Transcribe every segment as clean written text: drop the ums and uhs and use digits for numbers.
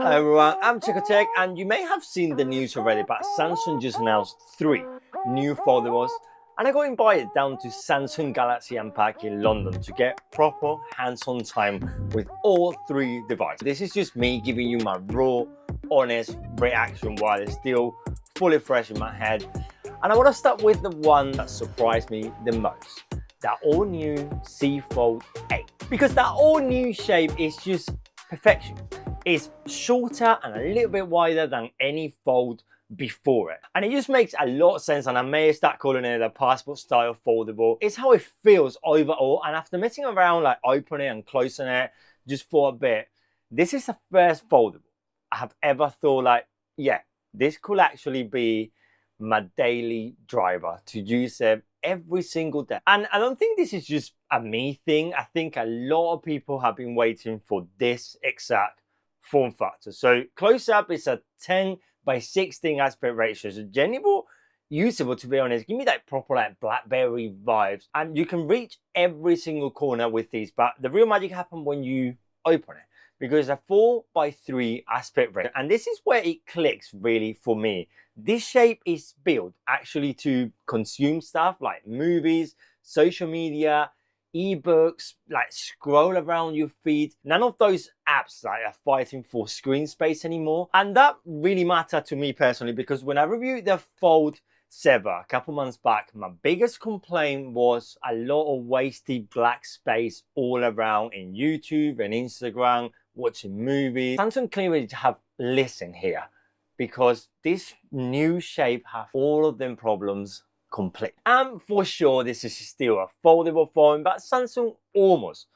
Hello everyone, I'm CheCo and you may have seen the news already, but Samsung just announced 3 new foldables and I got invited down to Samsung Galaxy Unpacked in London to get proper hands-on time with all 3 devices. This is just me giving you my raw, honest reaction while it's still fully fresh in my head. And I want to start with the one that surprised me the most, that all-new C Fold 8. Because that all-new shape is just perfection. It's shorter and a little bit wider than any Fold before it. And it just makes a lot of sense, and I may start calling it a passport style foldable. It's how it feels overall, and after messing around like opening and closing it just for a bit, this is the first foldable I have ever thought like, yeah, this could actually be my daily driver to use it every single day. And I don't think this is just a me thing. I think a lot of people have been waiting for this exact form factor. So close up is a 10:16 aspect ratio. So genuinely usable, to be honest. Give me that proper like BlackBerry vibes. And you can reach every single corner with these, but the real magic happens when you open it, because a 4:3 aspect ratio. And this is where it clicks really for me. This shape is built actually to consume stuff like movies, social media, ebooks, like scroll around your feed. None of those apps like are fighting for screen space anymore. And that really mattered to me personally, because when I reviewed the Fold 7 a couple months back, my biggest complaint was a lot of wasted black space all around in YouTube and Instagram, watching movies. Samsung clearly have listened here, because this new shape has all of them problems complete. And for sure, this is still a foldable phone, but Samsung almost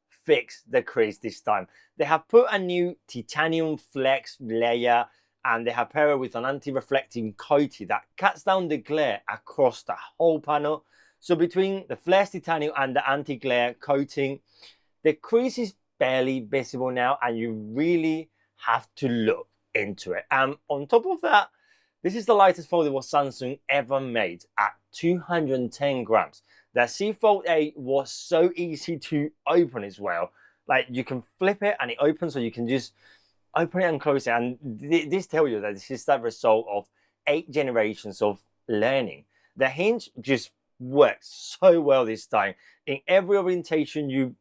fixed the crease this time. They have put a new titanium flex layer, and they have paired it with an anti-reflecting coating that cuts down the glare across the whole panel. So between the flex titanium and the anti-glare coating, the crease is barely visible now, and you really have to look into it. And on top of that, this is the lightest foldable Samsung ever made at 210 grams. The C Fold 8 was so easy to open as well. Like you can flip it and it opens, so you can just open it and close it. And this tells you that this is the result of 8 generations of learning. The hinge just works so well this time. In every orientation you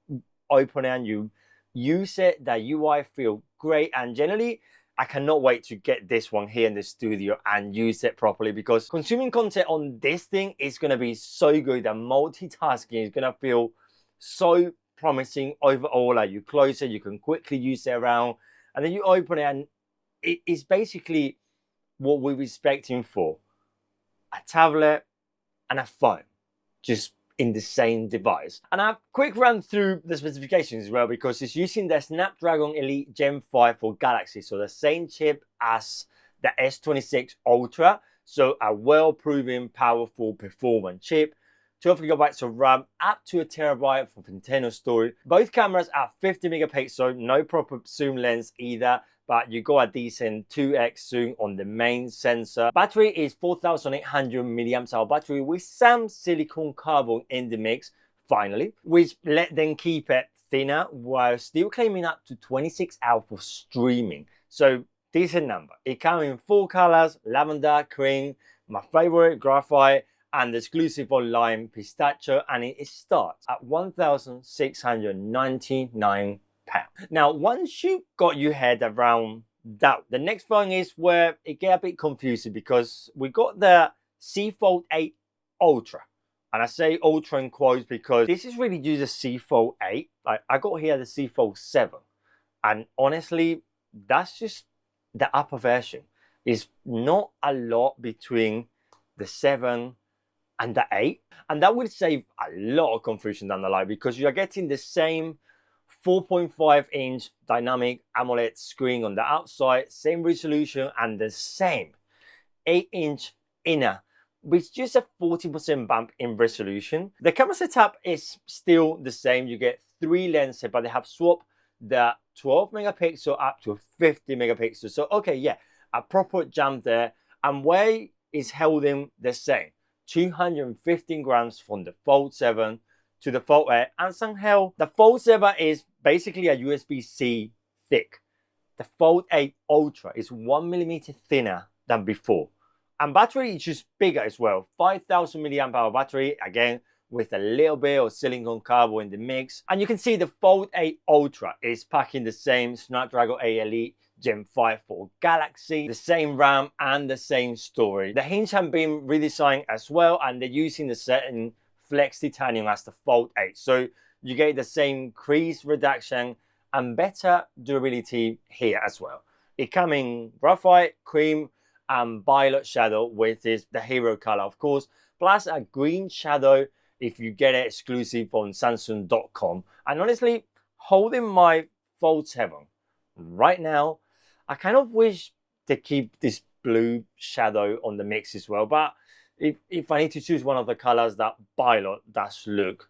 open it and you use it, the UI feels great, and generally I cannot wait to get this one here in the studio and use it properly, because consuming content on this thing is going to be so good. The multitasking is going to feel so promising overall. Like you close it, you can quickly use it around, and then you open it, and it is basically what we're expecting for a tablet and a phone, just in the same device. And I've quick run through the specifications as well, because it's using the Snapdragon Elite Gen 5 for Galaxy, so the same chip as the S26 Ultra, so a well-proven, powerful performance chip. 12 GB of RAM, up to 1 TB for internal storage. Both cameras are 50 megapixel, no proper zoom lens either, but you got a decent 2x zoom on the main sensor. Battery is 4,800 mAh battery with some silicone carbon in the mix, finally, which let them keep it thinner while still claiming up to 26 hours for streaming. So decent number. It comes in 4 colors: lavender, cream, my favorite graphite, and the exclusive online pistachio, and it starts at £1,699. Now, once you got your head around that, the next phone is where it get a bit confusing, because we got the C Fold 8 Ultra. And I say Ultra in quotes because this is really just a C Fold 8. Like I got here the C Fold 7. And honestly, that's just the upper version. It's not a lot between the 7 and the 8. And that will save a lot of confusion down the line, because you are getting the same 4.5-inch dynamic AMOLED screen on the outside, same resolution, and the same 8-inch inner, with just a 40% bump in resolution. The camera setup is still the same. You get 3 lenses, but they have swapped the 12 megapixel up to 50 megapixels. So okay, yeah, a proper jump there. And weight is holding the same, 215 grams from the Fold 7 to the Fold 8, and somehow the Fold 7 is basically a USB-C thick. the Fold 8 Ultra is 1mm thinner than before. And battery is just bigger as well. 5000 milliamp hour battery, again, with a little bit of silicon carbon in the mix. And you can see the Fold 8 Ultra is packing the same Snapdragon 8 Elite Gen 5 for Galaxy, the same RAM and the same storage. The hinge have been redesigned as well, and they're using the certain flex titanium as the Fold 8. So you get the same crease reduction and better durability here as well. It comes in graphite, cream, and violet shadow with the hero color, of course, plus a green shadow if you get it exclusive on Samsung.com. And honestly, holding my Fold 7 right now, I kind of wish to keep this blue shadow on the mix as well. But if I need to choose one of the colors, that violet does look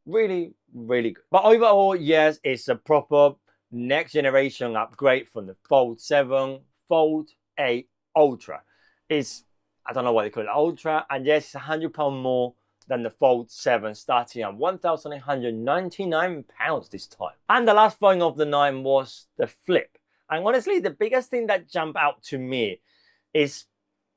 really, really good. But overall, yes, it's a proper next generation upgrade from the Fold 7, Fold 8 Ultra. It's, I don't know what they call it, Ultra. And yes, it's £100 more than the Fold 7, starting at £1,899 this time. And the last phone of the night was the Flip. And honestly, the biggest thing that jumped out to me is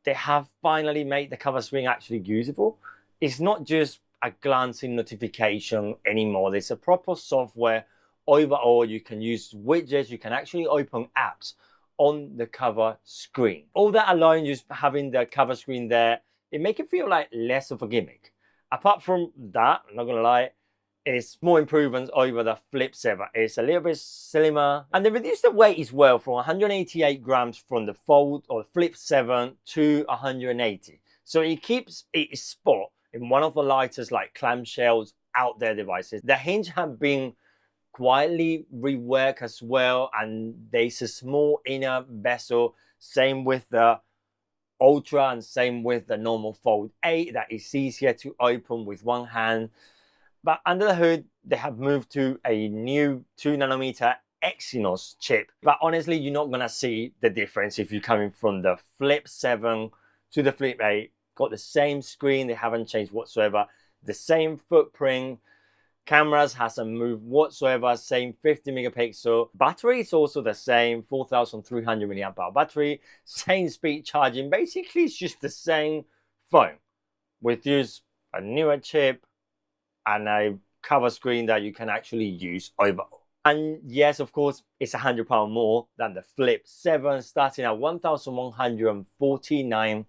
they have finally made the cover screen actually usable. It's not just a glancing notification anymore. There's a proper software. Overall, you can use widgets. You can actually open apps on the cover screen. All that alone, just having the cover screen there, it makes it feel like less of a gimmick. Apart from that, I'm not gonna lie, it's more improvements over the Flip 7. It's a little bit slimmer, and they reduced the weight as well from 188 grams from the Fold or Flip 7 to 180. So it keeps its spot in one of the lightest like clamshells out there devices. The hinge have been quietly reworked as well, and there's a small inner bezel. Same with the Ultra and same with the normal Fold 8 that is easier to open with one hand. But under the hood, they have moved to a new 2nm Exynos chip. But honestly, you're not gonna see the difference if you're coming from the Flip 7 to the Flip 8. Got the same screen, they haven't changed whatsoever. The same footprint. Cameras hasn't moved whatsoever, same 50 megapixel. Battery is also the same, 4300 milliamp hour battery, same speed charging. Basically, it's just the same phone with just a newer chip and a cover screen that you can actually use overall. And yes, of course, it's £100 more than the Flip 7, starting at £1,149.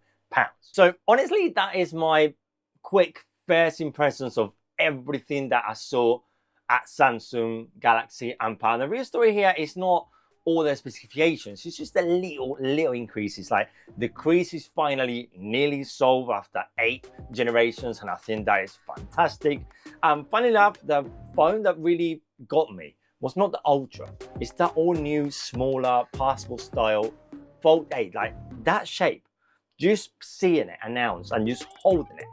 So honestly, that is my quick first impressions of everything that I saw at Samsung Galaxy Unpacked. The real story here is not all the specifications, it's just the little increases. Like the crease is finally nearly solved after 8 generations, and I think that is fantastic. Funny enough, the phone that really got me was not the Ultra, it's the all new, smaller, passport style Fold 8. Like that shape, just seeing it announced and just holding it,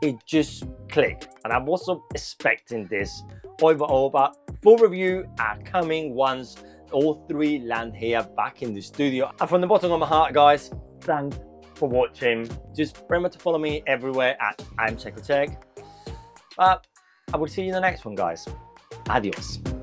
it just clicked. And I wasn't expecting this overall, but full review are coming once all 3 land here back in the studio. And from the bottom of my heart, guys, thanks for watching. Just remember to follow me everywhere at CheCo. But I will see you in the next one, guys. Adios.